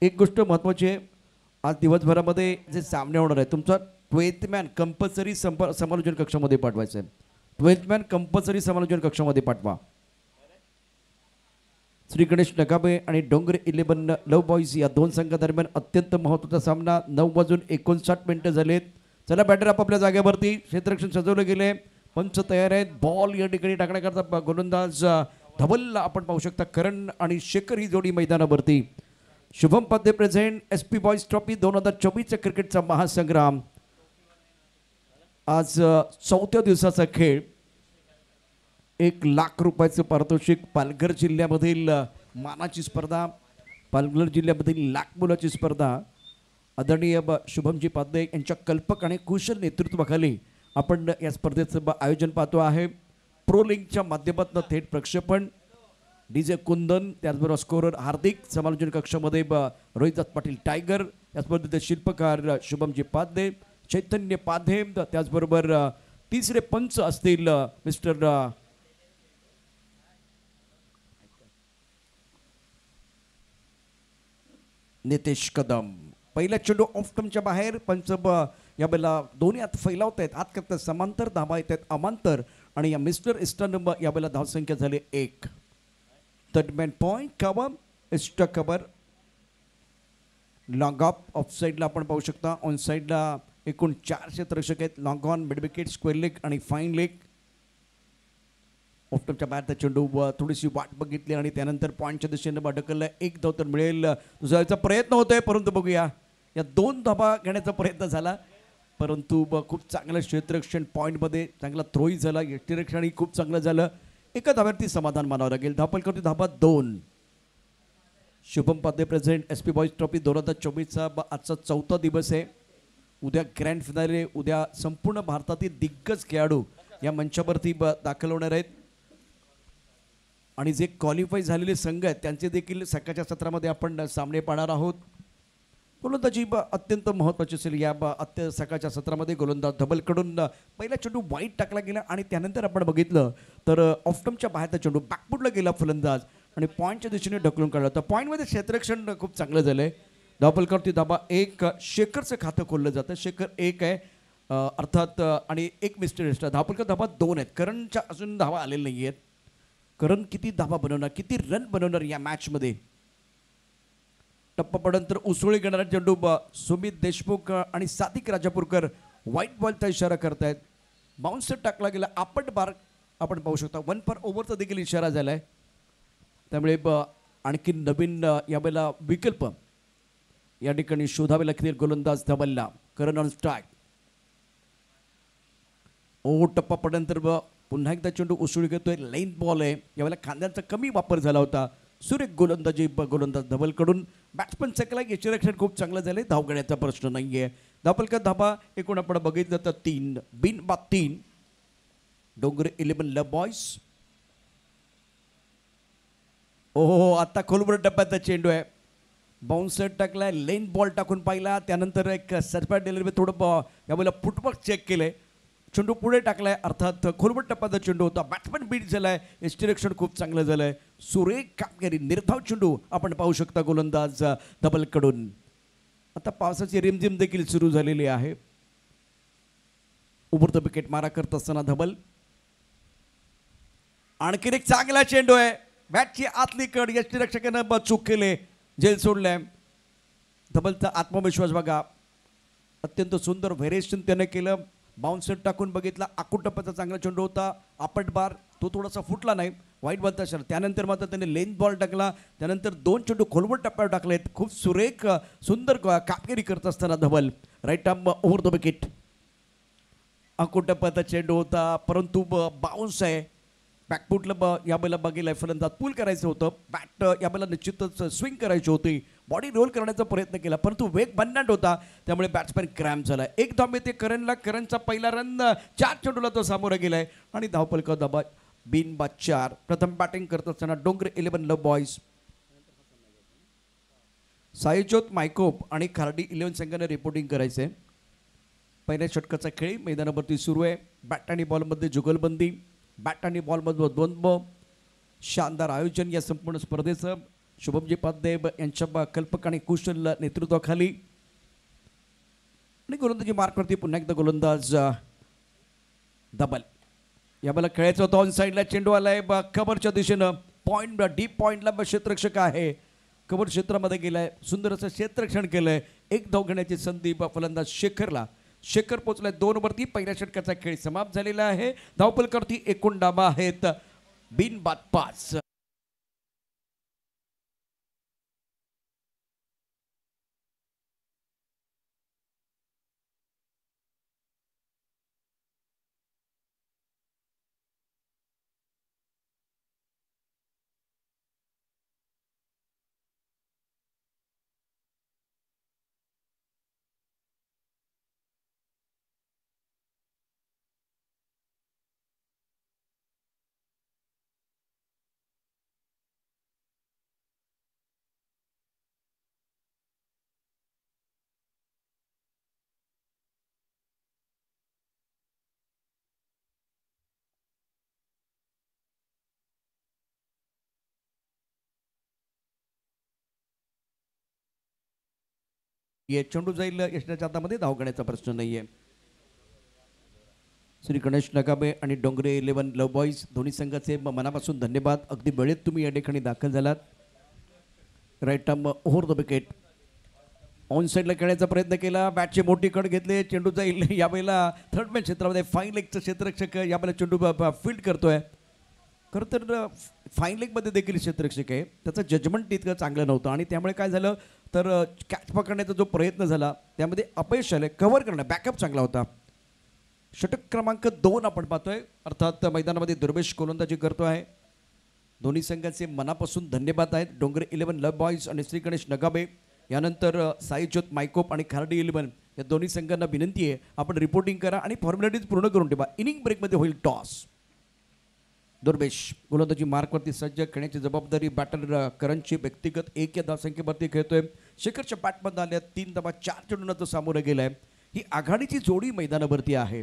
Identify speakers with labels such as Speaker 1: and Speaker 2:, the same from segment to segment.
Speaker 1: एक गोष्ट महत्त्वाची आहे, आज दिवसभरामध्ये जे सामने होणार आहे तुमचा 12th मॅन कंपल्सरी समालोचन कक्षामध्ये पाठवायचं आहे. 12th मॅन कंपल्सरी समालोचन कक्षामध्ये पाठवा. श्री गणेश नगाबे आणि डोंगरे 11 लव बॉईज या दोन संघादरम्यान अत्यंत महत्त्वाचा सामना. 9:59 झालेत. चला बॅटर आपापल्या जागेवरती. क्षेत्ररक्षण सजवलं गेले. पंच तयार आहेत. बॉल या ठिकाणी टाकण्याकरता गोलंदाज धवल आपण पाहू शकता. करण आणि शेखर ही जोडी मैदानावरती. Shubham Padhye present. SP boys trophy 2024 क्रिकेटचा महासंग्राम. आज चौथ्या दिवसाचा खेळ. 1,00,000 रुपयाचं पारितोषिक. पालघर जिल्ह्यामधील मानाची स्पर्धा. पालघर जिल्ह्यामधील लाखमोलाची स्पर्धा. आदरणीय शुभमजी पाध्ये यांच्या कल्पक आणि कुशल नेतृत्वाखाली आपण या स्पर्धेचं आयोजन पाहतो आहे. प्रो लिंकच्या माध्यमातून थेट प्रक्षेपण. DJ कुंदन, त्याचबरोबर स्कोरर हार्दिक, समालोचन कक्षामध्ये रोहिदास पाटील टायगर, या स्पर्धेचे शिल्पकार शुभमजी पाध्ये, चैतन्य पाध्ये, त्याचबरोबर तिसरे पंच असतील मिस्टर नितेश कदम. पहिला चेंडू ऑफ स्टंपच्या बाहेर. पंच या बेला दोन्ही हात फैलावत आहेत. हात करतात समांतर, धाबा येत आहेत अमांतर. आणि या मिस्टर इस्टर्न या बेला धावसंख्या झाली 1. Third man point cover. Extra cover. Long off साईडला आपण पाहू शकता. ऑन साईडला एकूण 4 क्षेत्ररक्षक आहेत. Long on, mid wicket, square leg आणि फाईन लेग. ऑफ स्टंपच्या बाहेर त्या चेंडू थोडीशी वाट बघितली आणि त्यानंतर पॉईंटच्या दिशेने ढकललं. 1 धाव तर मिळेल. तुझा प्रयत्न होतोय, परंतु बघूया. या 2 धावा घेण्याचा प्रयत्न झाला, परंतु खूप चांगलं क्षेत्ररक्षण पॉईंटमध्ये. चांगला थ्रोही झाला. यष्टीरक्षणही खूप चांगलं झालं. एका धाव्यावरती समाधान मानावं लागेल. धावपलकावरती धाबा 2. Shubham Padhye present. SP boys trophy 2024चा आजचा 4था दिवस आहे. उद्या ग्रँड फिनाले. उद्या संपूर्ण भारतातील दिग्गज खेळाडू या मंचावरती दाखल होणार आहेत. आणि जे क्वालिफाय झालेले संघ आहेत त्यांचे देखील सकाळच्या सत्रामध्ये आपण सामने पाहणार आहोत. गोलंदाजी अत्यंत महत्त्वाची असेल या सकाळच्या सत्रामध्ये. गोलंदाज धबलकडून पहिला चेंडू वाईट टाकला गेला आणि त्यानंतर आपण बघितलं तर ऑफ स्टंपच्या बाहेरचा चेंडू बॅकफुटला गेला फलंदाज आणि पॉईंटच्या दिशेने ढकलून काढला. तर पॉईंटमध्ये क्षेत्ररक्षण खूप चांगलं झालं आहे. धावपलकावरती धाबा 1. शेखरचं खातं खोललं जातं. शेखर 1 आहे अर्थात आणि 1 मिस्टर एक्स्ट्रा. धावपलकर धाबा 2 आहेत. करणच्या अजून धावा आलेल्या नाही आहेत. करण किती धावा बनवणार, किती रन बनवणार या मॅचमध्ये. टप्पा पडनंतर उसळी घेणारा चेंडू सुमित देशमुख आणि सादिक राजापूरकर व्हाईट बॉलचा इशारा करतायत. बाउन्सर टाकला गेला. आपट बार आपण पाहू शकता. 1 पर ओव्हरचा देखील इशारा झाला आहे. त्यामुळे आणखी नवीन यावेळेला विकल्प या ठिकाणी शोधावे लागतील गोलंदाज धवलला. करण ऑन स्ट्राईक. टप्पा पडनंतर पुन्हा एकदा चेंडू उसळी घेतोय. लाईन बॉल आहे. यावेळेला खांद्यांचा कमी वापर झाला होता. सुरेख गोलंदाजी गोलंदाज धवलकडून. बॅट्समन चकला. यष्टीरक्षण खूप चांगलं झालंय. धाव घेण्याचा प्रश्न नाही आहे. धावपलका धाबा एकूण आपण बघितलं तर 3. बिन बाद 3. Dongre 11 love boys. हो आता खोलवर टप्प्याचा चेंडू आहे. बाउन्सर टाकलाय. लेन बॉल टाकून पाहिला. त्यानंतर एक सरप्राईज डिलिव्हरी. थोडं यावेळेला फुटवर्क चेक केलंय. चेंडू पुढे टाकलाय. अर्थात खोलवर टप्प्याचा चेंडू होता. बॅट्समन बीट झालाय. यष्टीरक्षण खूप चांगलं झालंय. सुरेख कामगिरी. निर्धाव चेंडू आपण पाहू शकता गोलंदाज धबलकडून. आता पावसाची रिमझिम देखील सुरू झालेली आहे. उभरतं विकेट मारा करत असताना धबल. आणखीन एक चांगला चेंडू आहे. बॅटची आतली कड. यष्टीरक्षकानं चूक केले. झेल सोडलाय. धबलचा आत्मविश्वास बघा. अत्यंत सुंदर व्हेरिएशन त्याने केलं. बाउन्सर टाकून बघितला. आखूट टप्प्याचा चांगला चेंडू होता. आपट बार तो थोडासा फुटला नाही. वाईट बॉलचा शर. त्यानंतर मात्र त्याने लेन बॉल टाकला. त्यानंतर 2 चेंडू खोलवर टप्प्यावर टाकलेत. खूप सुरेख सुंदर कामगिरी करत असताना Dhaval. Right arm over the wicket. आखूट टप्प्याचा चेंडू होता, परंतु बाउन्स आहे. बॅकफुटला यावेळेला बघितलं फलंदाज पूल करायचं होतं. बॅट यावेळेला निश्चितच स्विंग करायची होती. बॉडी रोल करण्याचा प्रयत्न केला, परंतु वेग भन्नाट होता. त्यामुळे बॅट्समॅन क्रॅम्प झाला. 1 धाव मिळते करणला. करणचा पहिला रन 4 चेंडूला तो सामोरा गेलाय आणि धावपलका धाबा बिन बाद 4. प्रथम बॅटिंग करत असताना डोंगरे 11 लव बॉईज. साईज्योत मायकोप आणि खार्डी 11 संघाने रिपोर्टिंग करायचंय. पहिल्या षटकाचा खेळ मैदानावरती सुरू आहे. बॅट आणि बॉलमध्ये जुगलबंदी. बॅट आणि बॉलमध्ये द्वंद्व. शानदार आयोजन या संपूर्ण स्पर्धेचं. शुभमजी पादेब यांच्या कल्पक आणि कुशल नेतृत्वाखाली आणि गोलंदाजी मार्कवरती पुन्हा एकदा गोलंदाज डबल. या मला खेळायचं होतं ऑन साईडला चेंडू आलाय कव्हरच्या दिशेनं पॉईंट डीप पॉईंटला क्षेत्ररक्षक आहे कव्हर क्षेत्रामध्ये गेलाय सुंदर असं क्षेत्ररक्षण केलंय. एक धाव घेण्याची संधी फलंदाज शेखरला. शेखर पोचलाय 2 वरती. पहिल्या षटकाचा खेळ समाप्त झालेला आहे. धावफलकावरती एकूण डाबा आहेत बिनबाद 5. ये चेंडू जाईल यशच्या हातामध्ये. धाव घेण्याचा प्रश्न नाहीये. श्री गणेश नगाबे आणि डोंगरे 11 लव बॉईज दोन्ही संघाचे मनापासून धन्यवाद. अगदी वेळेत तुम्ही या ठिकाणी दाखल झालात. Right arm over the wicket. On साईडला खेळण्याचा प्रयत्न केला. बॅटचे मोठी कड घेतले. चेंडू जाईल यावेळेला थर्ड मॅन क्षेत्रामध्ये फाईन लेगचं क्षेत्ररक्षक यावेळेला चेंडू फील्ड करतोय. खरं तर फाईन लेगमध्ये देखील क्षेत्ररक्षक आहे. त्याचं जजमेंट इतकं चांगलं नव्हतं आणि त्यामुळे काय झालं तर कॅच पकडण्याचा जो प्रयत्न झाला त्यामध्ये अपयश आलं. कव्हर करणं बॅकअप चांगला होता. षटक क्रमांक 2 आपण पाहतोय. अर्थात मैदानामध्ये दुर्वेश गोलंदाजी करतो आहे. दोन्ही संघाचे मनापासून धन्यवाद आहेत. डोंगरे 11 लव बॉईज आणि श्री गणेश नगाबे. यानंतर साईज्योत मायकोप आणि खार्डी 11 या दोन्ही संघांना विनंती आहे आपण रिपोर्टिंग करा आणि फॉर्मॅलिटीज पूर्ण करून ठेवा. इनिंग ब्रेकमध्ये होईल टॉस. दुर्वेश गोलंदाजी मार्कवरती सज्ज. खेळण्याची जबाबदारी बॅटर करणची. व्यक्तिगत 1 या धावसंख्येवरती खेळतोय. शेखरच्या बॅटमध्ये आल्या 3 धावा 4 चेंडूंना तो सामोरं गेलाय. ही आघाडीची जोडी मैदानावरती आहे.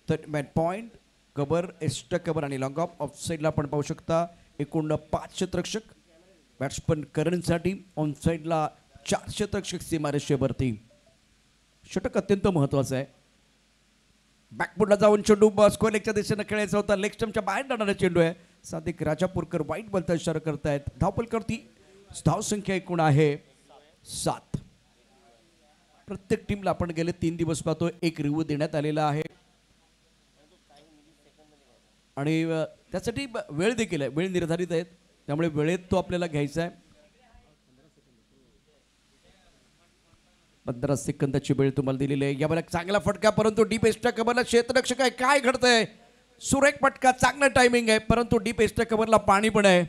Speaker 1: तर मॅट पॉईंट कव्हर एक्स्ट्रा कव्हर आणि लॉंग ऑफ साईडला आपण पाहू शकता. एकूण 5 क्षेत्ररक्षक बॅट्समन करणसाठी. ऑन साईडला 4 क्षेत्ररक्षक सीमारेषेवरती. षटक अत्यंत महत्त्वाचं आहे. बॅकबोर्डला जाऊन चेंडू स्क्वेअर लेगच्या दिशेनं खेळायचा होता. लेग स्टंपच्या बाहेर जाणारा चेंडू आहे. सादिक राजापूरकर वाईट बॉलचा इशारा करतायत. धावफलकावरती धावसंख्या एकूण आहे 7. प्रत्येक टीमला आपण गेले 3 दिवस पाहतो एक रिव्ह्यू देण्यात आलेला आहे आणि त्यासाठी वेळ देखील आहे. वेळ निर्धारित आहेत त्यामुळे वेळेत तो आपल्याला घ्यायचा आहे. 15 सेकंदाची वेळ तुम्हाला दिलेली आहे. यावेळेला चांगला फटका परंतु डीप एक्स्ट्रा कव्हरला क्षेत्ररक्षक आहे. काय घडतंय. सुरेख फटका चांगला टायमिंग आहे परंतु डीप एक्स्ट्रा कव्हरला पाणी पण आहे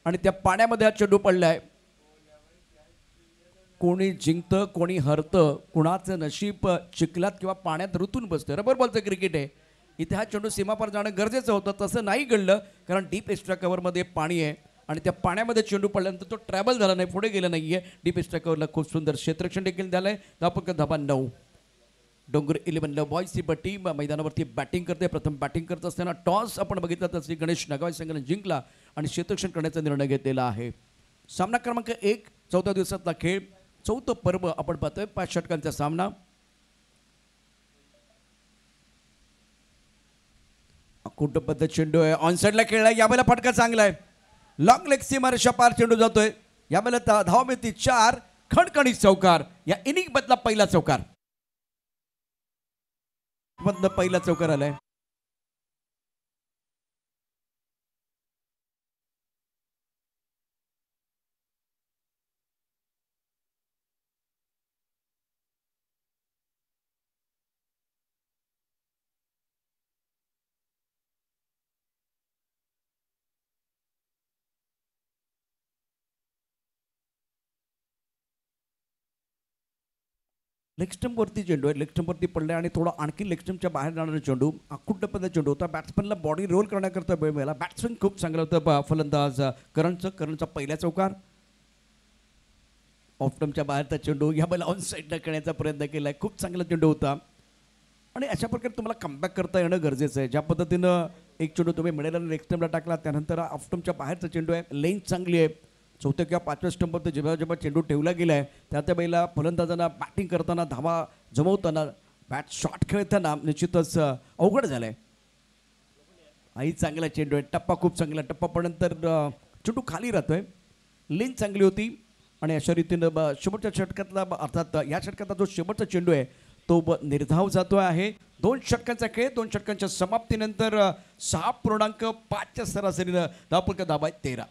Speaker 1: आणि त्या पाण्यामध्ये हा चेंडू पडलाय. कोणी जिंकतं कोणी हरतं. कुणाचं नशीब चिखलात किंवा पाण्यात ऋतून बसतं. रबर बॉलचं क्रिकेट आहे. इथे हा चेंडू सीमापार जाणं गरजेचं होतं. तसं नाही घडलं कारण डीप एक्स्ट्रा कव्हरमध्ये पाणी आहे आणि त्या पाण्यामध्ये चेंडू पडल्यानंतर तो ट्रॅव्हल झाला नाही पुढे गेला नाहीये. डीप एक्स्ट्रा कव्हरला खूप सुंदर क्षेत्ररक्षण देखील झालंय. धावा 9. डोंगर 11 लव बॉईज ही टीम मैदानावरती बॅटिंग करते. प्रथम बॅटिंग करत असताना टॉस आपण बघितला तर श्री गणेश नगावे संघाने जिंकला आणि क्षेत्ररक्षण करण्याचा निर्णय घेतलेला आहे. सामना क्रमांक 1 14 दिवसातला खेळ 4थं पर्व आपण पाहतोय. 5 षटकांचा सामना. कुटुंबद्ध चेंडू आहे. ऑन साईडला खेळलाय. यावेळेला फटका चांगला आहे. लॉंग लेग सीमारेषा पार चेंडू जातोय. यावेळेला धाव मिळते 4. खणखणीत चौकार. या इनिंग मधला पहिला चौकार. मधनं पहिला चौकार आलाय. लेग स्टंपवरती चेंडू आहे. लेग स्टंपवरती पडला आणि थोडा आणखी लेग स्टंपच्या बाहेर जाणारा चेंडू. आकुटपणे चेंडू होता. बॅट्समनला बॉडी रोल करण्याकरता वेळ मिळाला. बॅट्समन खूप चांगलं होतं. फलंदाज करणचा पहिला चौकार. ऑफ स्टंपच्या बाहेरचा चेंडू. यावेळेला ऑन साईडला खेळण्याचा प्रयत्न केला आहे. खूप चांगला चेंडू होता आणि अशा प्रकारे तुम्हाला कमबॅक करता येणं गरजेचं आहे. ज्या पद्धतीनं एक चेंडू तुम्ही मिळालेला लेग स्टंपला टाकला त्यानंतर ऑफ स्टंपच्या बाहेरचा चेंडू आहे. लेंथ चांगली आहे. चौथ्या किंवा पाचव्या स्टंपवर जेव्हा जेव्हा चेंडू ठेवला गेला आहे त्या वेळेला फलंदाजांना बॅटिंग करताना धावा जमवताना बॅट शॉट खेळताना निश्चितच अवघड झालं आहे. आई चांगला चेंडू आहे, टप्पा खूप चांगला, टप्पा पडल्यानंतर चेंडू खाली राहतोय, लेन चांगली होती आणि अशा रीतीनं शेवटच्या षटकातला अर्थात या षटकातला जो शेवटचा चेंडू आहे तो निर्धाव जातो आहे. 2 षटकांचा खेळ, 2 षटकांच्या समाप्तीनंतर 6.5च्या सरासरीनं धावफलक धावा 13.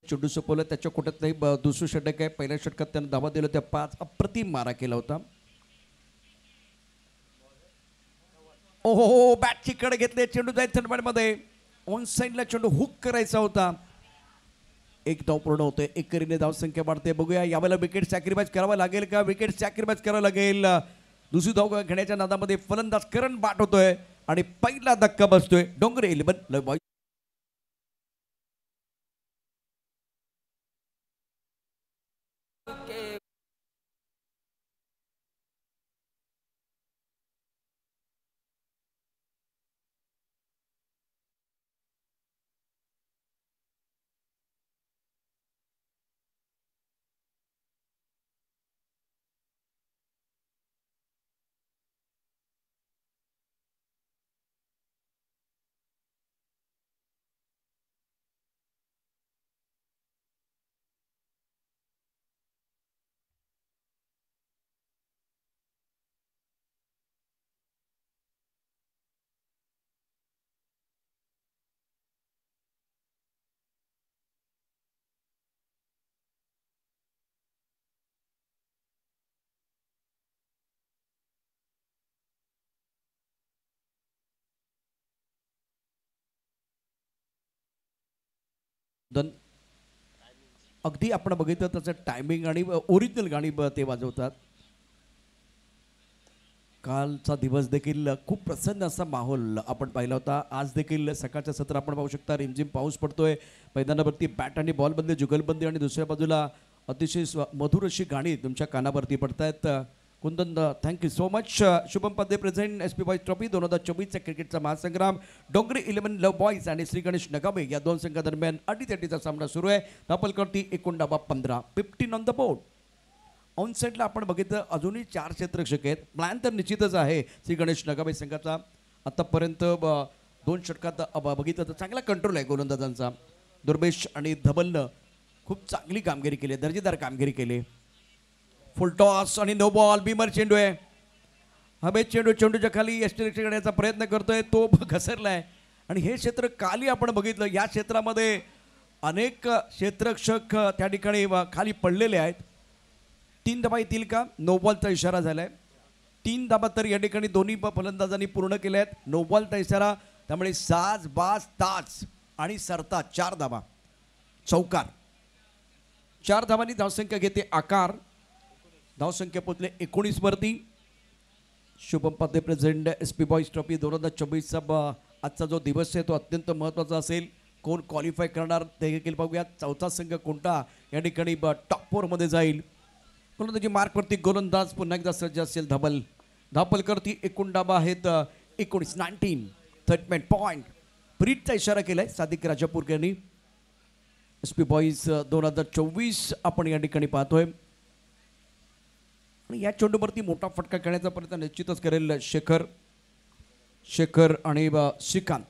Speaker 1: चेंडू सोपवलं, त्याच्या कोट्यात नाही दुसरं षटक आहे. पहिल्या षटकात त्यानं धावा दिला, त्या 5 अप्रतिम मारा केला होता. ओहो, बॅटची कडे घेतले, चेंडू जायचं मध्ये ऑन साईडला चेंडू हुक करायचा होता. 1 धाव पूर्ण होतोय, 1 करीने धाव संख्या वाढते. बघूया यावेळेला विकेट सॅक्रिफाईस करावा लागेल का? विकेट सॅक्रिफाईस करावं लागेल. दुसरी धाव घेण्याच्या नादामध्ये फलंदाज करण बाट होतोय आणि पहिला धक्का बसतोय डोंगरे 11 बॉय. अगदी आपण बघितलं त्याचं टायमिंग आणि ओरिजिनल गाणी ते वाजवतात. कालचा दिवस देखील खूप प्रसन्न असा माहोल आपण पाहिला होता. आज देखील सकाळचं सत्र आपण पाहू शकता, रिमझिम पाऊस पडतोय, मैदानावरती बॅट आणि बॉलबंदी, जुगलबंदी आणि दुसऱ्या बाजूला अतिशय मधुर अशी गाणी तुमच्या कानावरती पडतायत. Kundan, thank you so much. Shubham Padhye present SP boys trophy 2024चा क्रिकेटचा महासंग्राम. डोंगरी 11 लव बॉयज आणि श्री गणेश नगावे या 2 संघादरम्यान अटीतटीचा सामना सुरू आहे. धावफलकावरती एकूण धावा 15, 15 ऑन द बोर्ड. ऑन साईडला आपण बघितलं अजूनही 4 क्षेत्ररक्षक आहेत. प्लॅन तर निश्चितच आहे श्री गणेश नगावे संघाचा. आतापर्यंत 2 षटकात बघितलं तर चांगला कंट्रोल आहे गोलंदाजांचा. दुर्बेश आणि धबलनं खूप चांगली कामगिरी केली, दर्जेदार कामगिरी केली. फुल टॉस आणि नो बॉल. बीमर चेंडू आहे, हवे चेंडूच्या खाली यष्टिरक्षक करण्याचा प्रयत्न करतोय, तो घसरलाय. आणि हे क्षेत्र काली आपण बघितलं, या क्षेत्रामध्ये अनेक क्षेत्ररक्षक त्या ठिकाणी खाली पडलेले आहेत. 3 धावा येतील का? नो बॉलचा इशारा झालाय. 3 धावा तर या ठिकाणी दोन्ही फलंदाजांनी पूर्ण केल्या आहेत. नो बॉलचा इशारा, त्यामुळे साज बाज ताज आणि सरता 4 धावा. चौकार 4 धावांनी धावसंख्या घेते आकार. धावसंख्या पोचले 19 वरती. Shubham Padhye present SP boys trophy 2024चा आजचा जो दिवस आहे तो अत्यंत महत्त्वाचा असेल. कोण क्वालिफाय करणार ते देखील बघूया. चौथा संघ कोणता या ठिकाणी टॉप 4मध्ये जाईल. गोलंदाजी मार्कवरती गोलंदाज पुन्हा एकदा सज्ज असेल धबल. धावफलकावरती एकूण धावा आहेत 19, 19 थर्ड पॉईंट. ब्रीडचा इशारा केलाय सादिक राजापूरकर यांनी. SP बॉयज 2024 आपण या ठिकाणी पाहतोय. आणि या चेंडूवरती मोठा फटका खेळण्याचा प्रयत्न निश्चितच करेल शेखर आणि श्रीकांत.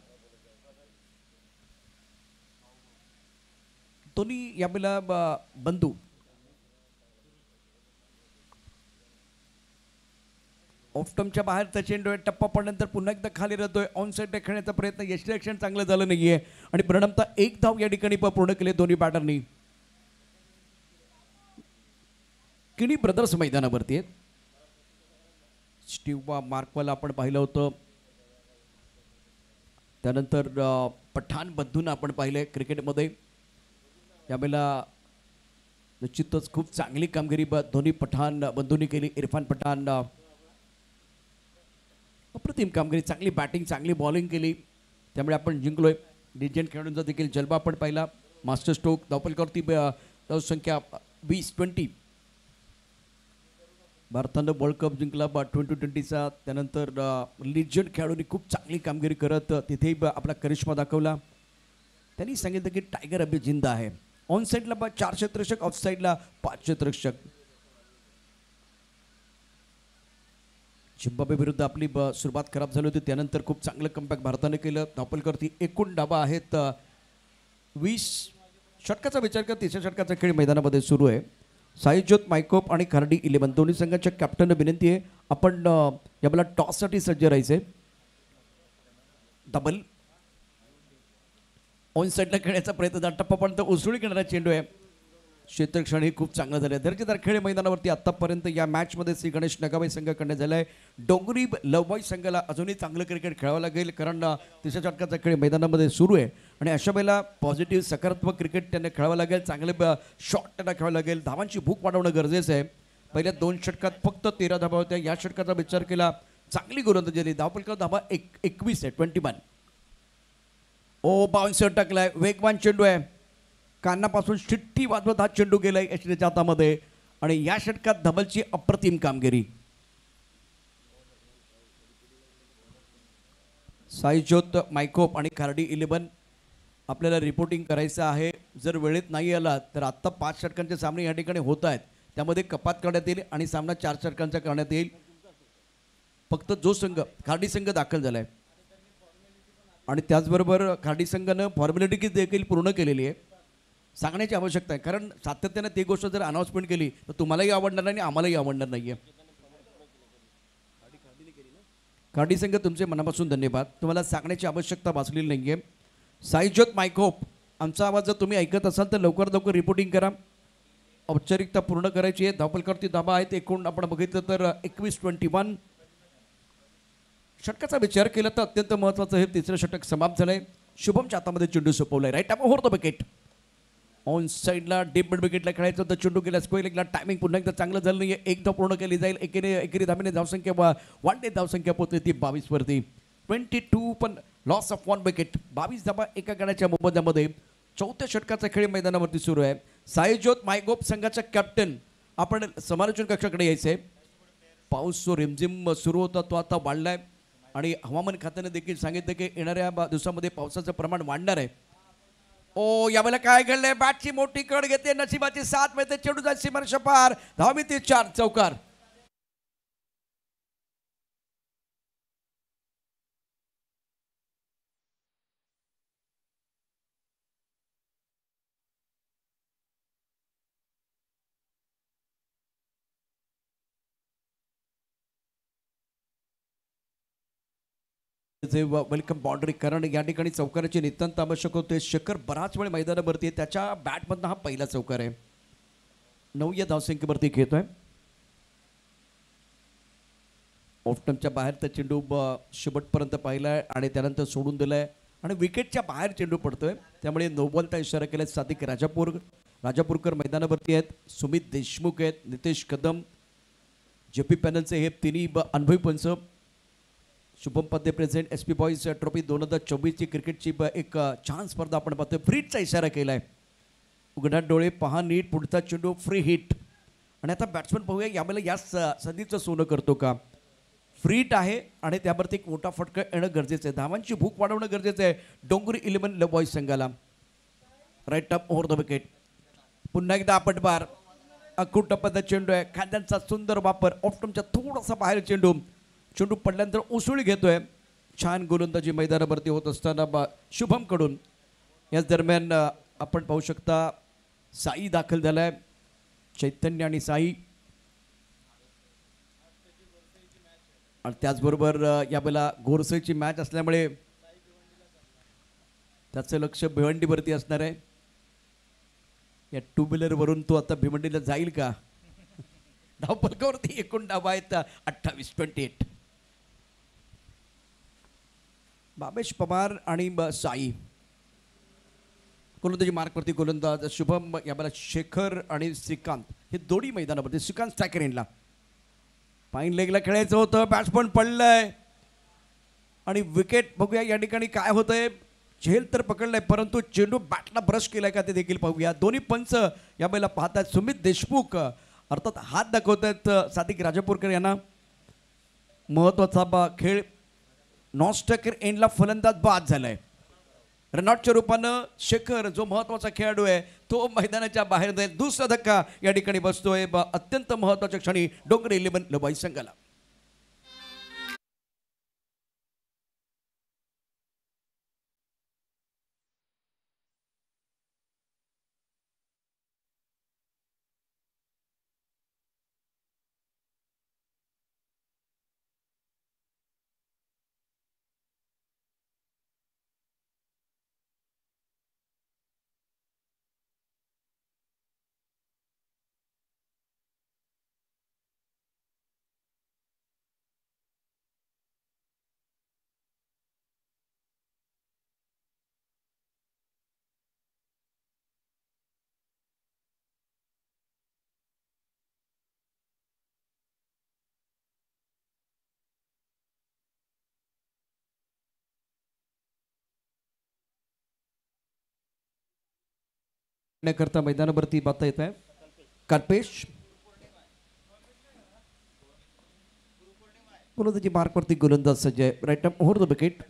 Speaker 1: दोन्ही यावेळेला बंधू. ऑफटमच्या बाहेरचा चेंडू आहे, टप्पा पडल्यानंतर पुन्हा एकदा खाली राहतोय. ऑन साईड खेळण्याचा प्रयत्न, यष्टिरक्षण चांगलं झालं नाहीये आणि परिणामता 1 धाव या ठिकाणी पूर्ण केले दोन्ही बॅटरनी. किणी ब्रदर्स मैदानावरती आहेत. स्टीव्ह मार्कवाला आपण पाहिलं होतं, त्यानंतर पठाण बंधूंना आपण पाहिलंय क्रिकेटमध्ये. यावेळेला निश्चितच खूप चांगली कामगिरी दोन्ही पठाण बंधूंनी केली. इरफान पठाण अप्रतिम कामगिरी, चांगली बॅटिंग चांगली बॉलिंग केली, त्यामुळे आपण जिंकलोय. लिजेंड खेळाडूंचा देखील जलवा आपण पाहिला. मास्टर स्ट्रोक धावफलकावरती धावसंख्या 20 भारतानं वर्ल्ड कप जिंकला 2020चा. त्यानंतर लिजेंड खेळाडूंनी खूप चांगली कामगिरी करत तिथेही आपला करिश्मा दाखवला. त्यांनी सांगितलं की टायगर अभी जिंदा आहे. ऑन साईडला 4 क्षेत्ररक्षक, ऑफ साईडला 5 क्षेत्ररक्षक. झिम्बाब्वे विरुद्ध आपली सुरुवात खराब झाली होती, त्यानंतर खूप चांगलं कमबॅक भारताने केलं. धावफलकावरती एकूण डाबा आहेत 20. षटकाचा विचार कर, तिसऱ्या षटकाचा खेळ मैदानामध्ये सुरू आहे. साईज्योत मायकोप आणि खार्डी 11 दोन्ही संघाच्या कॅप्टनला विनंती आहे आपण याला टॉससाठी सज्ज राहायचे. डबल ऑन साईडला खेळण्याचा प्रयत्न, टप्पापर्यंत उसळी घेणारा चेंडू आहे. क्षेत्ररक्षण ही खूप चांगलं झालं आहे. दर्जेदार खेळ मैदानावरती आतापर्यंत या मॅचमध्ये श्री गणेश नगाबाई संघाकडे झाला आहे. डोंगरी लवबाई संघाला अजूनही चांगलं क्रिकेट खेळावं लागेल, कारण तिसऱ्या षटकाचा खेळ मैदानामध्ये सुरू आहे आणि अशा वेळेला पॉझिटिव्ह सकारात्मक क्रिकेट त्यांना खेळावं लागेल. चांगले शॉट त्यांना खेळावं लागेल. धावांची भूक वाढवणं गरजेचं आहे. पहिल्या 2 षटकात फक्त 13 धाबा होत्या. या षटकाचा विचार केला चांगली गोलंदाजी झाली. धावफलकावर धाबा 21 आहे, 21. ओ बाउन्सर टाकलाय, वेगवान चेंडू आहे. कानापासून शिट्टी वाजवत हा चेंडू गेलाय यशच्या हातामध्ये आणि या षटकात धबलची अप्रतिम कामगिरी. साईज्योत मायकोप आणि खार्डी 11 आपल्याला रिपोर्टिंग करायचं आहे. जर वेळेत नाही आला तर आत्ता 5 षटकांचे सामने या ठिकाणी होत आहेत, त्यामध्ये कपात करण्यात येईल आणि सामना 4 षटकांचा करण्यात येईल. फक्त जो संघ खार्डी संघ दाखल झालाय आणि त्याचबरोबर खार्डी संघानं फॉर्मॅलिटी देखील पूर्ण केलेली आहे. सांगण्याची आवश्यकता आहे, कारण सातत्याने ती गोष्ट जर अनाउन्समेंट केली तर तुम्हालाही आवडणार नाही आणि आम्हालाही आवडणार नाही आहे. खार्डी संघ तुमचे मनापासून धन्यवाद. तुम्हाला सांगण्याची आवश्यकता भासलेली नाही आहे. साईज्योत मायकोप, आमचा आवाज जर तुम्ही ऐकत असाल तर लवकर लवकर रिपोर्टिंग करा. औपचारिकता पूर्ण करायची आहे. धावफलकावरती धाबा आहेत एकूण आपण बघितलं तर 21-21. षटकाचा विचार केला तर अत्यंत महत्त्वाचं हे तिसरं षटक समाप्त झालंय. शुभमच्या हातामध्ये चेंडू सोपवलाय. Right up over the wicket. On साईडला डीप मिड विकेटला खेळायचं होतं, चेंडू गेला स्क्वेअर लेगला. टायमिंग पुन्हा एकदा चांगलं झालं नाही. एक धाव पूर्ण केली जाईल. एकेरी धाबेने धावसंख्या 1 डे धावसंख्या पोहोचली ती 22 वरती. 22 पण लॉस ऑफ 1 विकेट. 22 धाबा एका गड्याच्या मोबदल्यामध्ये. 4थ्या षटकाचा खेळ मैदानावरती सुरू आहे. साईज्योत मायकोप संघाचा कॅप्टन आपण समालोचन कक्षाकडे यायचंय. पाऊस जो रिमझिम सुरू होता तो आता वाढलाय आणि हवामान खात्याने देखील सांगितलं की येणाऱ्या दिवसामध्ये पावसाचं प्रमाण वाढणार आहे. ओ यावेळेला काय घडलंय, बॅटची मोठी कड घेते, नशिबाची साथ मिळते, चेंडू जाईल सीमारेषा पार. धावमिती 4, चौकार. वेलकम बाउंड्री, कारण या ठिकाणी चौकाराची नितांत आवश्यक होते. शेखर बराच वेळ मैदानावरती आहे, त्याच्या बॅटमधनं हा पहिला चौकार आहे. 9 या धावसंख्येवरती खेळतोय. ऑफ्टमच्या बाहेर त्या चेंडू शेवटपर्यंत पाहिलाय आणि त्यानंतर सोडून दिलाय आणि विकेटच्या बाहेर चेंडू पडतोय, त्यामुळे नो बॉलचा इशारा केलाय. सादिक राजापूरकर मैदानावरती आहेत. सुमित देशमुख आहेत. नितेश कदम, जेपी पॅनलचे हे तिन्ही अनुभवी पंच. Shubham Padhye present. SP boys trophy 2024ची क्रिकेटची एक छान स्पर्धा आपण पाहतोय. फ्रीटचा इशारा केलाय. उघडा डोळे, पहा नीट, पुढचा चेंडू फ्री हिट. आणि आता बॅट्समन पाहूया यावेळेला या संधीचं सोनं करतो का. फ्रीट आहे आणि त्यावरती एक मोठा फटका येणं गरजेचं आहे. धावांची भूक वाढवणं गरजेचं आहे डोंगरी 11 लव बॉईज संघाला. Right up over the wicket. पुन्हा एकदा आपटबार. अखूट टप्प्याचा चेंडू आहे. खांद्यांचा सुंदर वापर. ऑफ्टमच्या थोडासा बाहेर चेंडू. चेंडू पडल्यानंतर उसळी घेतोय. छान गोलंदाजी मैदानावरती होत असताना शुभम कडून. याच दरम्यान आपण पाहू शकता साई दाखल झालाय. चैतन्य आणि साई. आणि त्याचबरोबर यावेळेला गोरसेची मॅच असल्यामुळे त्याचं लक्ष भिवंडीवरती असणार आहे. या 2 व्हीलरवरून तो आता भिवंडीला जाईल का. धावफलकावरती एकूण धावा आहेत 28-28. बाबेश पवार आणि साई. गोलंदाजी मार्कवरती गोलंदाज शुभम, यावेळेला शेखर आणि श्रीकांत हे दोन्ही मैदानावरती. श्रीकांत स्ट्रायकर एंडला, फाईन लेगला खेळायचं होतं, बॅट्समन पडलंय आणि विकेट. बघूया या ठिकाणी काय होतंय. झेल तर पकडलाय परंतु चेंडू बॅटला ब्रश केलाय का ते देखील पाहूया. दोन्ही पंच या वेळेला पाहतात. सुमित देशमुख अर्थात हात दाखवत आहेत सादिक राजापूरकर यांना. महत्वाचा खेळ नॉन-स्ट्रायकर एंडला फलंदाज बाद झालाय. रनआउटच्या रूपानं शेखर जो महत्वाचा खेळाडू आहे तो मैदानाच्या बाहेर जाईल. दुसरा धक्का या ठिकाणी बसतोय अत्यंत महत्वाच्या क्षणी डोंगरे 11 लवाई संघाला. करता मैदानावरती बाता येत आहे कल्पेश. गोलंदाजी मार्कवरती गोलंदाज सज्ज आहे. Right up over the wicket.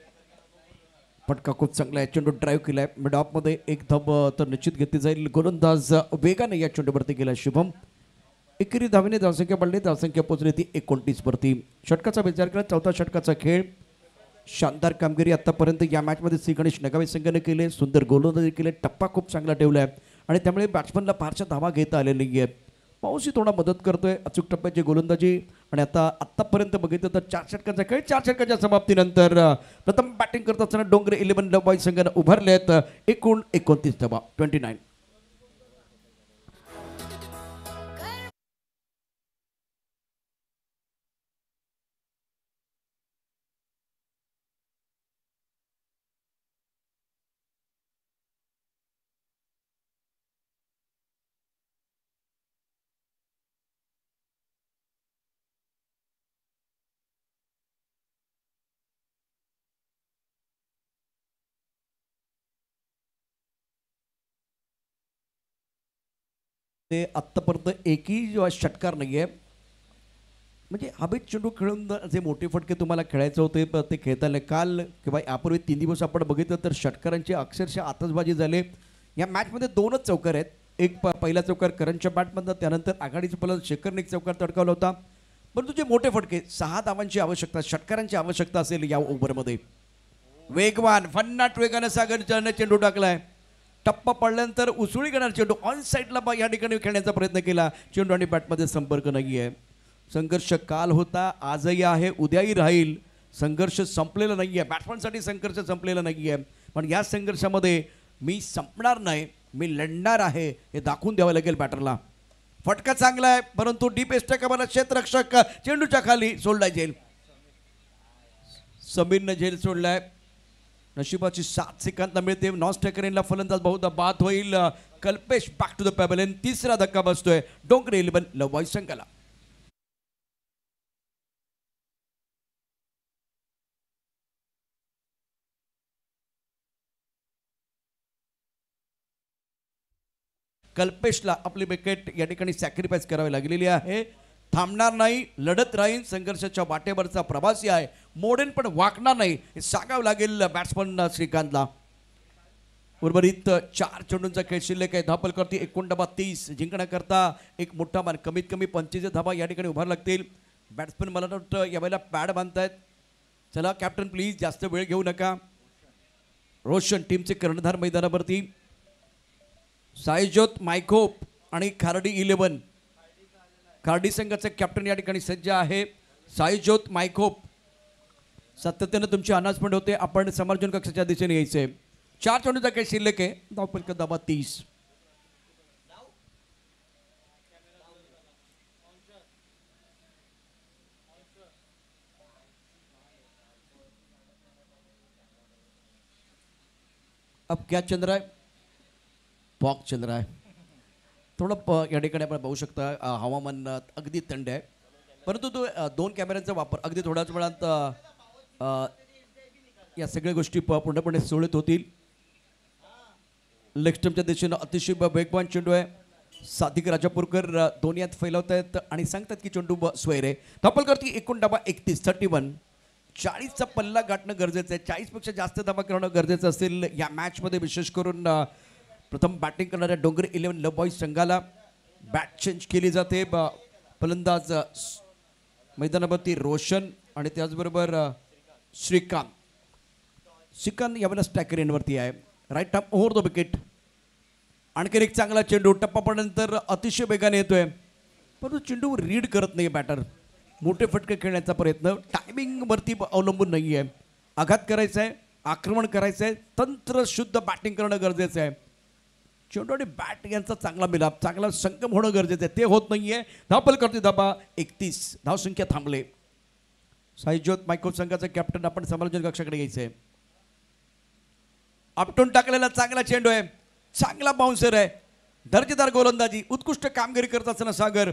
Speaker 1: फटका खूप चांगला आहे. चेंडू ड्राईव्ह केलाय मिड ऑफ मध्ये. एक धाब तर निश्चित घेतली जाईल. गोलंदाज वेगाने या चेंडूवरती गेला शुभम. एकेरी धावेने धावसंख्या पडली. धावसंख्या पोहोचली ती 29 वरती. षटकाचा विचार करा. चौथा षटकाचा खेळ. शानदार कामगिरी आतापर्यंत या मॅचमध्ये श्री गणेश नगावे संघाने केले. सुंदर गोलंदाजी केले. टप्पा खूप चांगला ठेवला आहे आणि त्यामुळे बॅट्समनला फारशा धावा घेता आलेली नाही आहे. पाऊसही थोडा मदत करतोय. अचूक टप्प्याची गोलंदाजी आणि आतापर्यंत बघितलं तर 4 षटकांचा खेळ. 4 षटकाच्या समाप्तीनंतर प्रथम बॅटिंग करत असताना डोंगरे 11 लवाई संघाने उभारले आहेत. एकूण 29 धावा 29. ते आत्तापर्यंत एकही षटकार नाही आहे. म्हणजे हवेत चेंडू खेळून जे मोठे फटके तुम्हाला खेळायचे होते ते खेळता आले. काल किंवा यापूर्वी 3 दिवस आपण बघितलं तर षटकारांची अक्षरशः आतषबाजी झाली. या मॅचमध्ये 2च चौकार आहेत. एक पहिला चौकार करणच्या बॅटमधनं, त्यानंतर आघाडीचं फलंदाज शेखरने एक चौकार तडकावला होता. परंतु जे मोठे फटके 6 धावांची आवश्यकता, षटकारांची आवश्यकता असेल या ओव्हरमध्ये. वेगवान फन्नाट वेगाने सागरने चेंडू टाकलाय. टप्पा पडल्यानंतर उसळी घेणार चेंडू ऑन साईडला या ठिकाणी खेळण्याचा प्रयत्न केला. चेंडू आणि बॅटमध्ये संपर्क नाही आहे. संघर्ष काल होता, आजही आहे, उद्याही राहील. संघर्ष संपलेला नाही आहे. बॅट्समनसाठी संघर्ष संपलेला नाही आहे. पण या संघर्षामध्ये मी संपणार नाही, मी लढणार आहे हे दाखवून द्यावं लागेल बॅटरला. फटका चांगला आहे परंतु डीप एस्टेकाबाला क्षेत्ररक्षक चेंडूच्या खाली सोडलाय झेल. समीरनं झेल सोडलाय. नशिबाची 7 सेकंद मिळते. नॉन-स्ट्रायकर एंडला फलंदाज बहुधा बाद होईल. Kalpesh back to the pavilion. तिसरा धक्का बसतोय डोंगरे 11 लवाई संघाला. कल्पेशला आपली विकेट या ठिकाणी सॅक्रिफाईस करावी लागलेली आहे. थांबणार नाही, लढत राहील. संघर्षाच्या वाटेवरचा प्रवासी आहे, मोडेन पण वाकणार नाही हे सांगावं लागेल बॅट्समन श्रीकांतला. उर्वरित 4 चेंडूंचा खेळ शिल्लक आहे. धापल करते 29 जिंकण्याकरता एक मोठा मान, कमीत कमी 25 धावा या ठिकाणी उभार लागतील. बॅट्समन मला वाटतं यावेळेला पॅड बांधतायत. चला कॅप्टन प्लीज जास्त वेळ घेऊ नका. रोशन टीमचे कर्णधार मैदानावरती. साईज्योत मायकोप आणि खार्डी 11 खार्डी संघाचे कॅप्टन या ठिकाणी सज्ज आहे. साईज्योत मायकोप सातत्यानं तुमची अनाउन्समेंट होते. आपण समर्जन कक्षाच्या दिशेने यायचे. 4 चेंडूचा खेळ शिल्लक आहे. धावफलक धावा 30. अब क्या चंद्र है. फॉग चल रहा है. थोडं या ठिकाणी आपण पाहू शकता हवामान अगदी थंड आहे, परंतु तो दोन कॅमेऱ्यांचा वापर अगदी थोड्याच वेळात या सगळ्या गोष्टी पूर्णपणे सुरळीत होतील. लेग स्टंपच्या दिशेनं अतिशय वेगवान चेंडू आहे. सादिक राजापूरकर दोन्ही हात फैलावत आहेत आणि सांगतात की चेंडू स्वैरे धपल करती. एकूण धाबा 31 40चा पल्ला गाठणं गरजेचं आहे. 40पेक्षा जास्त धाबा करणं गरजेचं असेल या मॅचमध्ये. विशेष करून प्रथम बॅटिंग करणाऱ्या डोंगरे 11 लव बॉईज संघाला बॅट चेंज केली जाते. फलंदाज मैदानावरती रोशन आणि त्याचबरोबर श्रीकांत. श्रीकांत यावेळेला स्ट्रायकर एंडवरती आहे. Right arm over the wicket. आणखी एक चांगला चेंडू टप्पा पडल्यानंतर अतिशय वेगाने येतोय, परंतु चेंडू रीड करत नाही बॅटर. मोठे फटके खेळण्याचा प्रयत्न टायमिंगवरती अवलंबून नाही आहे. आघात करायचा आहे, आक्रमण करायचं आहे, तंत्रशुद्ध बॅटिंग करणं गरजेचं आहे. चेंडू आणि बॅट यांचा चांगला मिलाप, चांगला संगम होणं गरजेचं आहे. ते होत नाहीये. धापल करते धाबा 31. धावसंख्या थांबले. साईज्योत मायको संघाचा कॅप्टन आपण समालोचन कक्षाकडे घ्यायचं आहे. आपटून टाकलेला चांगला चेंडू आहे, चांगला बाउन्सर आहे. दर्जेदार गोलंदाजी, उत्कृष्ट कामगिरी करत असताना सागर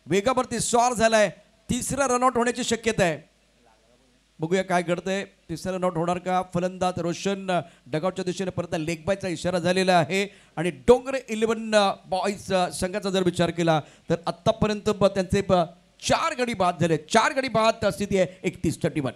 Speaker 1: वेगावरती स्वार झालाय. तिसरा रनआउट होण्याची शक्यता आहे. बघूया काय घडतंय. तिसरा रनआउट होणार का? फलंदाज रोशन डगआउटच्या दिशेने परत लेग बायचा इशारा झालेला आहे. आणि डोंगरे 11 बॉईज संघाचा जर विचार केला तर आतापर्यंत त्यांचे 4 गडी बाद झाले. 4 गडी बाद स्थिती आहे 31-31.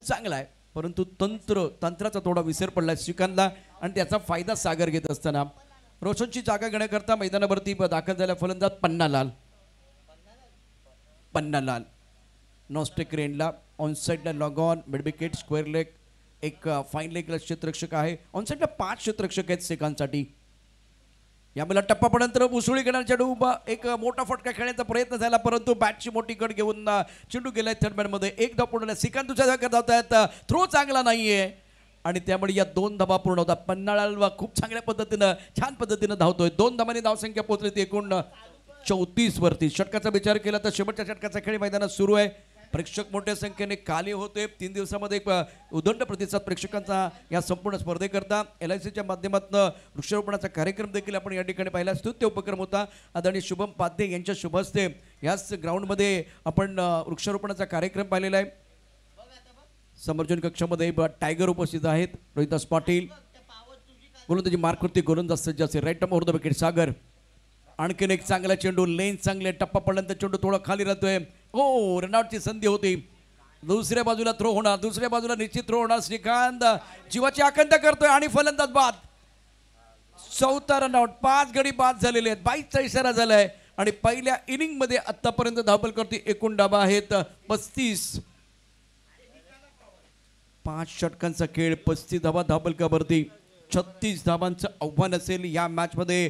Speaker 1: चांगला आहे, परंतु तंत्राचा थोडा विसर पडला श्रीकांतला आणि त्याचा फायदा सागर घेत असताना रोशनची जागा घेण्याकरता मैदानावरती दाखल झाल्या फलंदाज पन्नालाल नॉस्टेक रेनला ऑनसाईडला long on mid wicket square leg. एक फाईन लेगला क्षेत्ररक्षक आहे. ऑनसाईडला 5 क्षेत्ररक्षक आहेत सेकांसाठी. यामुळे टप्पा पडल्यानंतर उसळी घेणारा चेंडू एक मोठा फटका खेळण्याचा प्रयत्न झाला, परंतु बॅटची मोठी कड घेऊन चेंडू गेलाय थर्ड मॅनमध्ये. एक धाव पूर्ण श्रीकांत दुसऱ्या धाव करत आहेत. थ्रो चांगला नाहीये आणि त्यामुळे या 2 धावा पूर्ण होतात. पन्हाळा खूप चांगल्या पद्धतीनं छान पद्धतीनं धावतोय. 2 धावांनी धावसंख्या पोहोचली ती एकूण 34 वरती. षटकाचा विचार केला तर शेवटच्या षटकाचा खेळ मैदानात सुरू आहे. प्रेक्षक मोठ्या संख्येने खाली होते. 3 दिवसामध्ये एक उदंड प्रतिसाद प्रेक्षकांचा या संपूर्ण स्पर्धेकरता. LICच्या माध्यमातून वृक्षारोपणाचा कार्यक्रम देखील आपण या ठिकाणी पाहिला. स्तुत्य उपक्रम होता. आदरणीय शुभम पाध्ये यांच्या शुभ हस्ते याच ग्राउंडमध्ये आपण वृक्षारोपणाचा कार्यक्रम पाहिलेला आहे. समर्जन कक्षामध्ये टायगर उपस्थित आहेत. रोहिदास पाटील गोलंदाजी मार्कवरती गोलंदाज सज्ज असेल. राईट ओव्हर द विकेट सागर. आणखीन एक चांगला चेंडू लेन चांगले टप्पा पडल्यानंतर चेंडू थोडा खाली राहतोय. हो, रनआउटची संधी होती. दुसऱ्या बाजूला थ्रो होणार, दुसऱ्या बाजूला निश्चित थ्रो होणार. श्रीकांत जीवाची आकांक्षा करतोय आणि फलंदाज बाद. 4था रनआउट. 5 गडी बाद झालेले आहेत. 22चा इशारा झालाय आणि पहिल्या इनिंग मध्ये आतापर्यंत धावपल करती एकूण धाबा आहेत 35. 5 षटकांचा खेळ, 35 धाबा धावपल कावरती. 36 धाबांचं आव्हान असेल या मॅच मध्ये.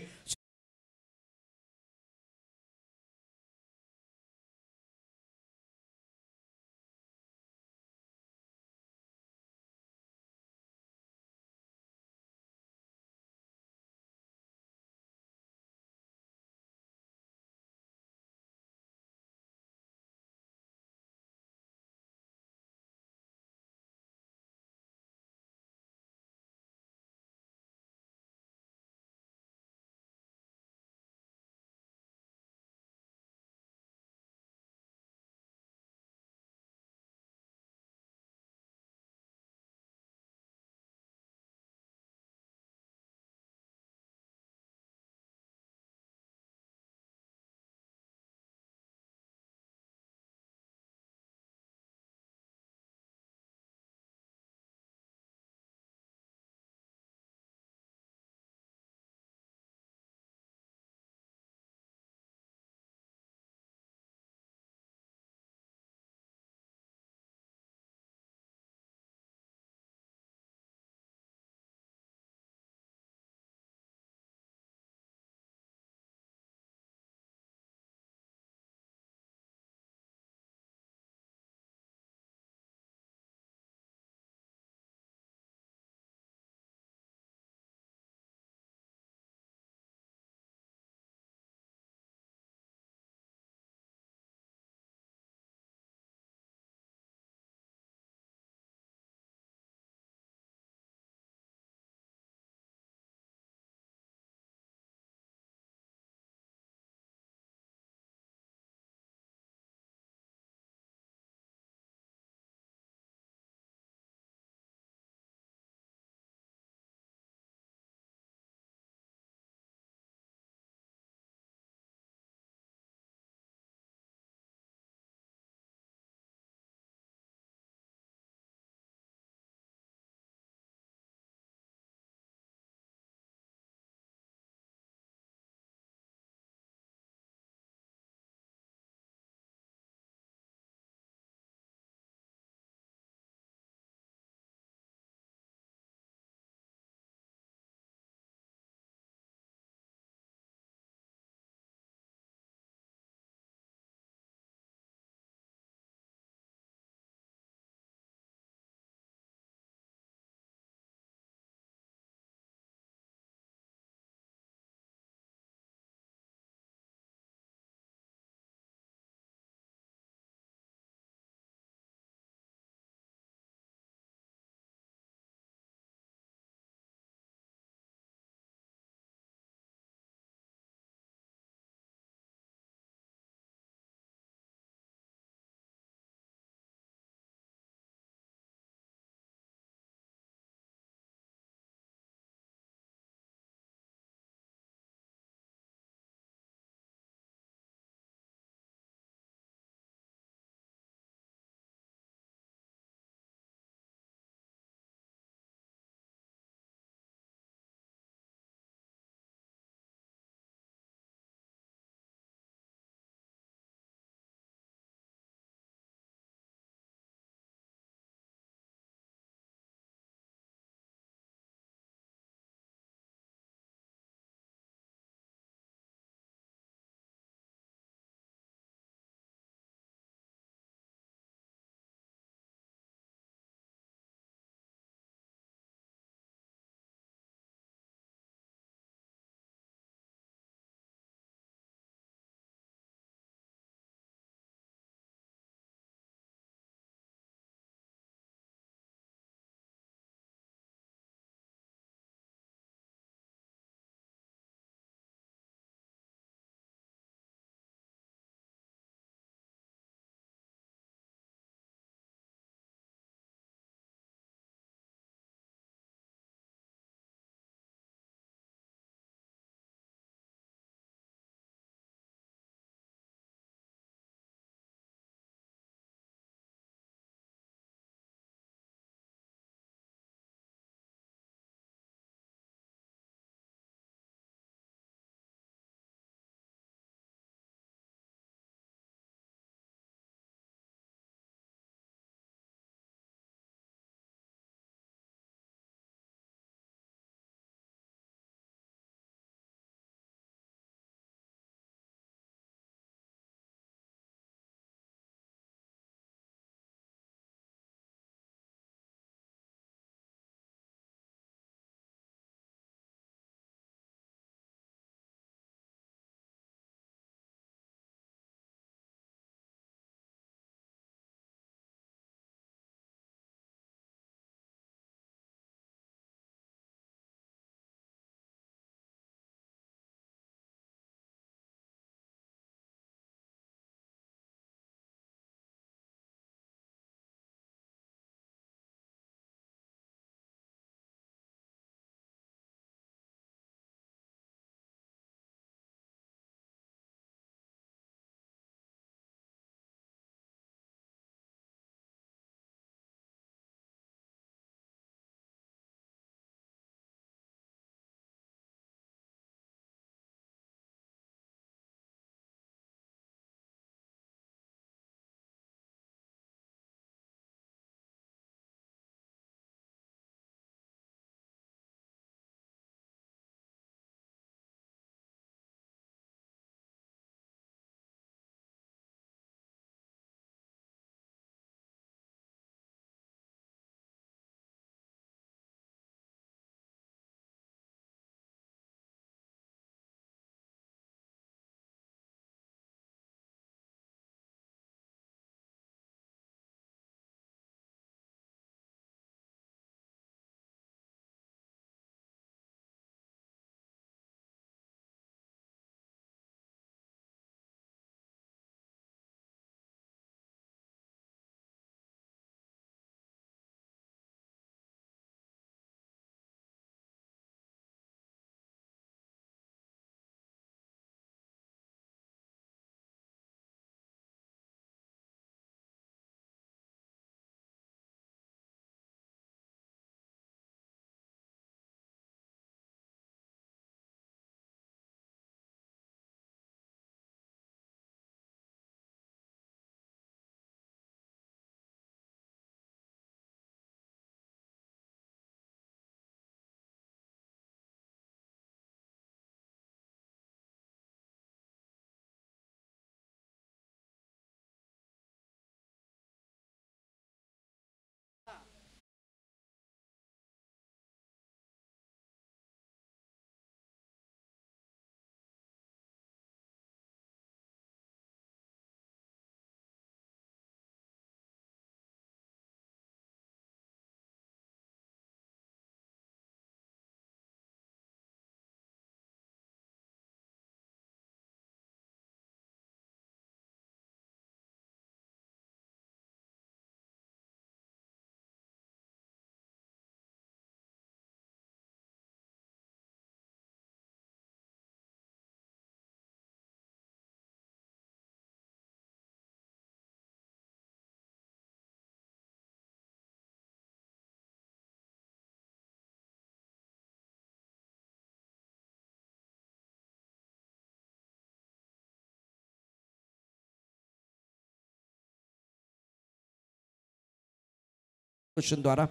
Speaker 1: रोशन द्वारा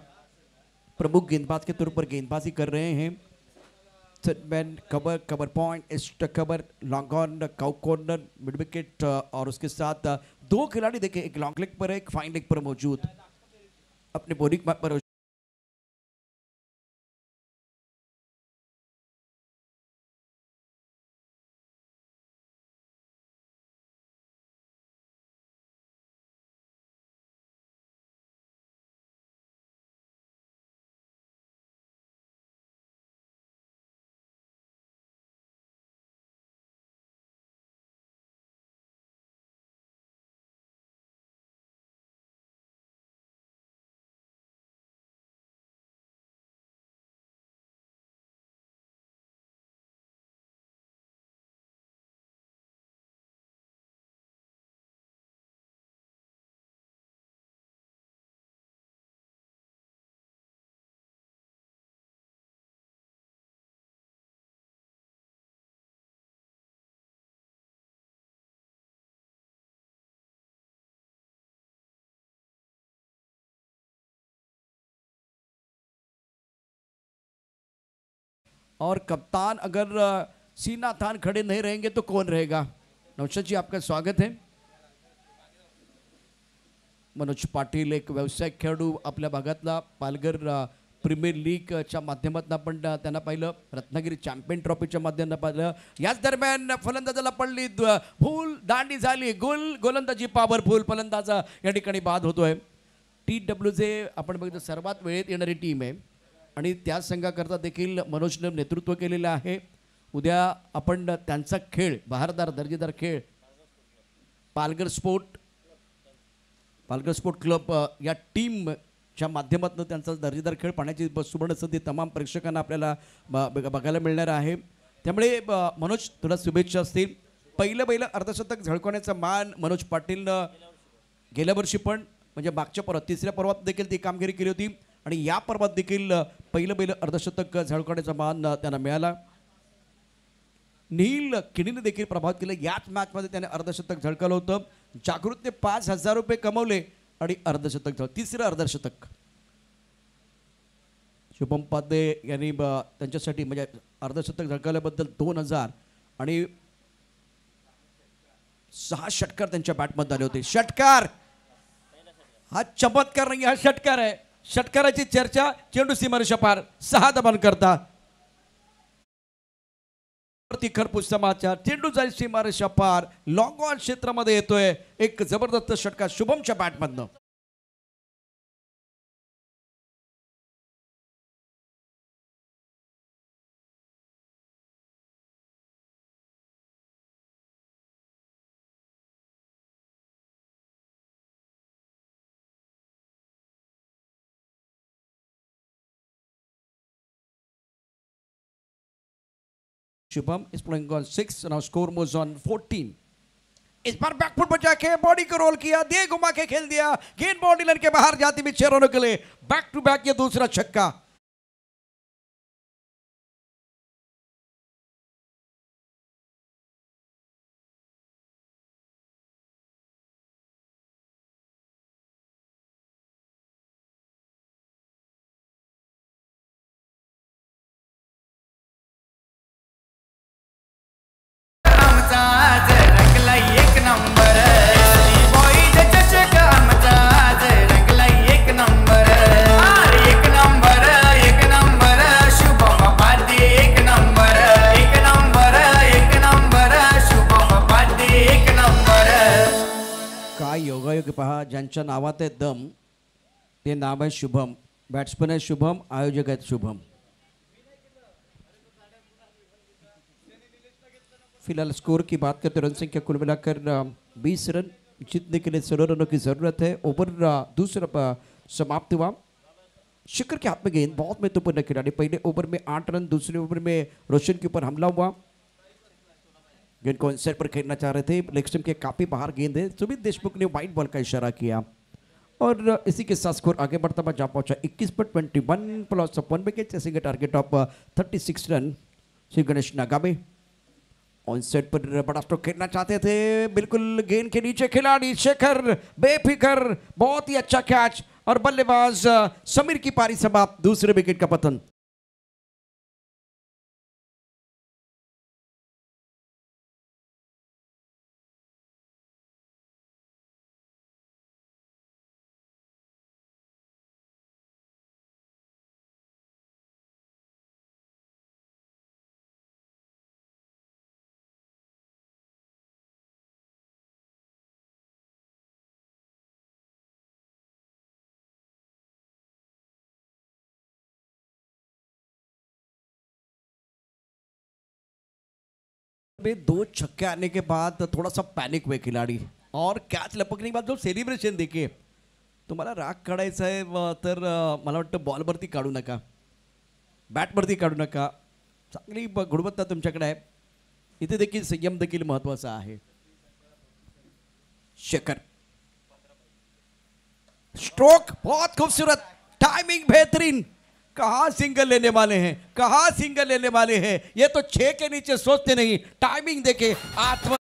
Speaker 1: प्रमुख गेंदबाज के तौर पर गेंदबाजी कर रहे हैं। सेटमैन cover, cover point, extra cover, long on, cow corner, mid wicket और उसके साथ दो खिलाड़ी देखे, एक लॉन्ग लेग पर है, एक फाइन लेग पर मौजूद अपने बॉलिंग पर। और कप्तान अगर सीना तान खड़े नहीं रहेंगे तो कौन रहेगा? नौशाद जी आपका स्वागत है। मनोज पाटील एक व्यावसायिक खेळाडू आपल्या भागातला, पालघर प्रीमियर लीगच्या माध्यमातून आपण त्यांना पाहिलं, रत्नागिरी चॅम्पियन ट्रॉफीच्या माध्यमातून पाहिलं। याच दरम्यान फलंदाजाला पडली भूल, दांडी झाली, गोलंदाजी पॉवरफुल, फलंदाज या ठिकाणी बाद होतोय। TWJ आपण बघितलं सर्वात वेळेत येणारी टीम आहे आणि त्या संघाकरता देखील मनोजनं नेतृत्व केलेलं आहे। उद्या आपण त्यांचा खेळ, बहारदार दर्जेदार खेळ पालघर स्पोर्ट क्लब या टीमच्या माध्यमातून त्यांचा दर्जेदार खेळ पाहण्याची सुवर्ण संधी तमाम प्रेक्षकांना आपल्याला बघायला मिळणार आहे। त्यामुळे मनोज तुला शुभेच्छा असतील। पहिलं अर्धशतक झळकवण्याचा मान मनोज पाटीलनं गेल्या वर्षी पण म्हणजे मागच्या पर्वात, तिसऱ्या पर्वात देखील ती कामगिरी केली होती आणि या पर्वात देखील पहिलं अर्धशतक झळकवण्याचा मान त्यांना मिळाला। नील किणीने देखील प्रभावित केलं, याच मॅचमध्ये त्याने अर्धशतक झळकवलं होतं। जागृतने 5,000 रुपये कमवले आणि अर्धशतक तिसरं अर्धशतक शुभम पादे यांनी त्यांच्यासाठी म्हणजे अर्धशतक झळकवल्याबद्दल 2,000 आणि 6 षटकार त्यांच्या बॅटमध्ये आले होते। षटकार हा चमत्कार नाही, हा षटकार आहे। षटकाराची चर्चा, चेंडू सीमारेषा पार, 6 दबाण करता खरपूस समाचार, चेंडू जाईल सीमारेषा पार, लॉंग ऑन क्षेत्रामध्ये येतोय एक जबरदस्त षटकार शुभमच्या बॅटमधनं। Shubham is playing on 6, now score moves on 14। इस बार बैकफुट बचा के बॉडी को रोल किया, दे घुमा के खेल दिया, गेंद बॉडी लाइन के बाहर जाती हुई 6 रनों के लिए बैक टू बैक ये दूसरा छक्का। योगायोग पहा, ज्यांच्या नावात आहे दम ते नाम आहे शुभम, बॅट्समन आहे शुभम, आयोजक आहेत शुभम। फिलहाल स्कोर की बात करते, रन संख्या कुल मिलाकर 20 रन, जीतने के लिए 16 रनों की जरूरत है। ओवर दूसरा समाप्त हुआ, शिखर के हाथ में गेंद, बहुत महत्वपूर्ण खिलाड़ी। पहले ओवर में 8 रन, दूसरे ओवर में रोशन के ऊपर हमला हुआ, गेंद को इनसाइड पर खेलना चाह रहे थे, लेग स्टंप के काफी बाहर गेंद है। सुमित देशमुख ने वाइट बॉल का इशारा किया और इसी के साथ स्कोर आगे बढ़ता हुआ जा पहुंचा 21 पर 21 plus 1 wicket, chasing target of 36 run. Shri Ganesh Nagabe ऑन सेट पर बड़ा स्ट्रोक खेलना चाहते थे, बिल्कुल गेंद के नीचे खिलाड़ी शेखर बेफिक्र, बहुत ही अच्छा कैच और बल्लेबाज समीर की पारी समाप्त, दूसरे विकेट का पतन। में 2 छक्के आने के बाद थोड़ा सा पॅनिक हुए खिलाडी और कॅच लपकने के बाद जो सेलिब्रेशन देखिए, तुम्हाला राग काढायचा आहे तर मला वाटतं बॉलवरती काढू नका, बॅटवरती काढू नका, चांगली गुणवत्ता तुमच्याकडे आहे, इथे देखील संयम देखील महत्त्वाचा आहे। शेखर स्ट्रोक बहुत खूबसूरत, टाइमिंग बेहतरीन, कहाँ सिंगल लेने वाले हैं, कहाँ सिंगल लेने वाले हैं, ये तो 6 के नीचे सोचते नहीं, टाइमिंग देखे आत्म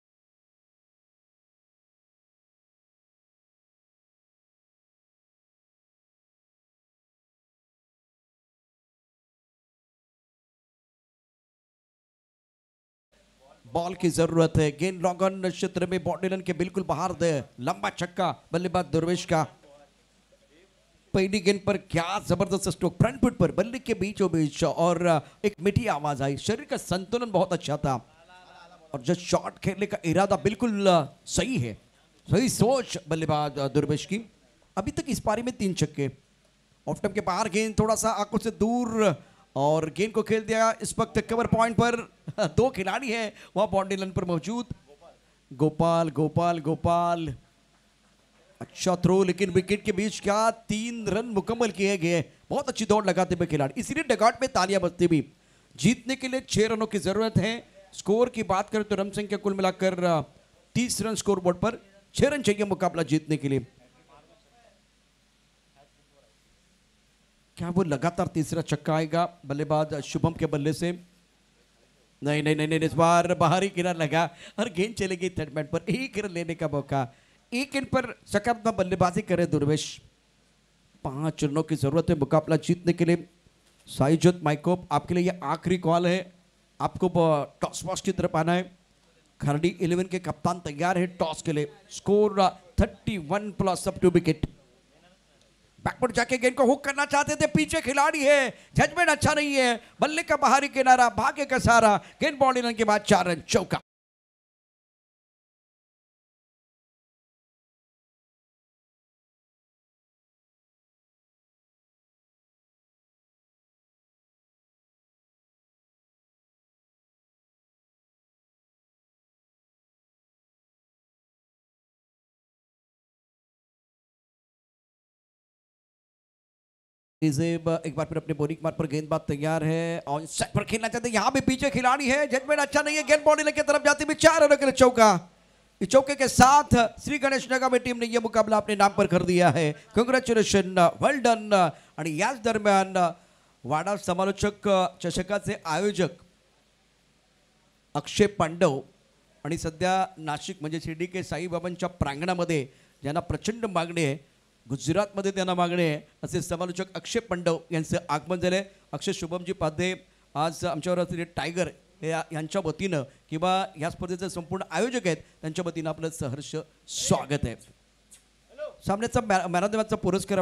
Speaker 1: बॉल की जरूरत है, गेंद लॉन्ग ऑन क्षेत्र में बॉडीलन के बिल्कुल बाहर दे, लंबा छक्का बल्लेबाज दुर्वेश का। पहली गेंद पर क्या जबरदस्त स्ट्रोक, फ्रंट फुट पर बल्ले के बीचों बीच और एक मीठी आवाज आई, शरीर का संतुलन बहुत अच्छा था और जो शॉट खेलने का इरादा बिल्कुल सही है, सही सोच बल्लेबाज दुर्वेश की। अभी तक इस पारी में 3 छक्के, ऑफ स्टंप के बाहर गेंद थोड़ा सा आंखों से दूर और गेंद को खेल दिया। इस वक्त कवर पॉइंट पर 2 खिलाड़ी हैं वहां बाउंड्री लाइन पर मौजूद, गोपाल गोपाल गोपाल, अच्छा थ्रो लेकिन विकेट के बीच क्या 3 रन मुकम्मल किए गए, बहुत अच्छी दौड़ लगाते हुए खिलाड़ी, इसीलिए डगआउट में तालियां बजती भी। जीतने के लिए 6 रनों की जरूरत है। स्कोर की बात करें तो रन संख्या कुल मिलाकर 30 रन स्कोर बोर्ड पर, 6 रन चाहिए मुकाबला जीतने के लिए। क्या वो लगातार तीसरा छक्का आएगा बल्लेबाज शुभम के बल्ले से? नहीं नहीं नहीं, नहीं इस बार बाहरी किनार लगा और गेंद चली गई थर्ड मैन पर, एक रन लेने का मौका। एक गेंद पर सकारात्मक बल्लेबाजी करे दुर्वेश, 5 रनों की जरूरत है मुकाबला जीतने के लिए। साईजुत माइकोप आपके लिए ये आखिरी कॉल है, आपको टॉस बॉक्स की तरफ आना है। खरडी 11 के कप्तान तैयार है टॉस के लिए। Score 31 plus up to wicket. Backward जाके गेंद को हुक करना चाहते थे, पीछे खिलाड़ी है, जजमेंट अच्छा नहीं है, बल्ले का बाहरी किनारा, भाग्य का सहारा, गेंद बॉडी रन के बाद 4 रन चौका। एक बार फिर अपने बोरिंग मार्क पर गेंदबाज तैयार है और सेट पर खेलना चाहते हैं, यहां भी पीछे खिलाड़ी है, जजमेंट अच्छा नहीं है, गेंद बॉडी की तरफ जाती हुई 4 रनों के लिए चौका। इस चौके के साथ श्री गणेश नगामे टीम ने यह मुकाबला अपने नाम पर कर दिया है। कांग्रेचुलेशन, वेल डन। आणि याच दरम्यान वाडा समालोचक चषकाचे आयोजक अक्षय पांडव आणि सध्या नाशिक म्हणजे शिर्डी के साईबाबांच्या प्रांगणामध्ये ज्यांना प्रचंड मागणी आहे, गुजरातमध्ये त्यांना मागणी आहे, असे समालोचक अक्षय पांडव यांचं आगमन झाले। अक्षय शुभमजी पाध्ये आज आमच्यावर असलेले टायगर यांच्या वतीनं किंवा या स्पर्धेचे संपूर्ण आयोजक आहेत त्यांच्या वतीनं आपलं सहर्ष स्वागत आहे। सामन्याचा मॅन ऑफ द मॅचचा पुरस्कार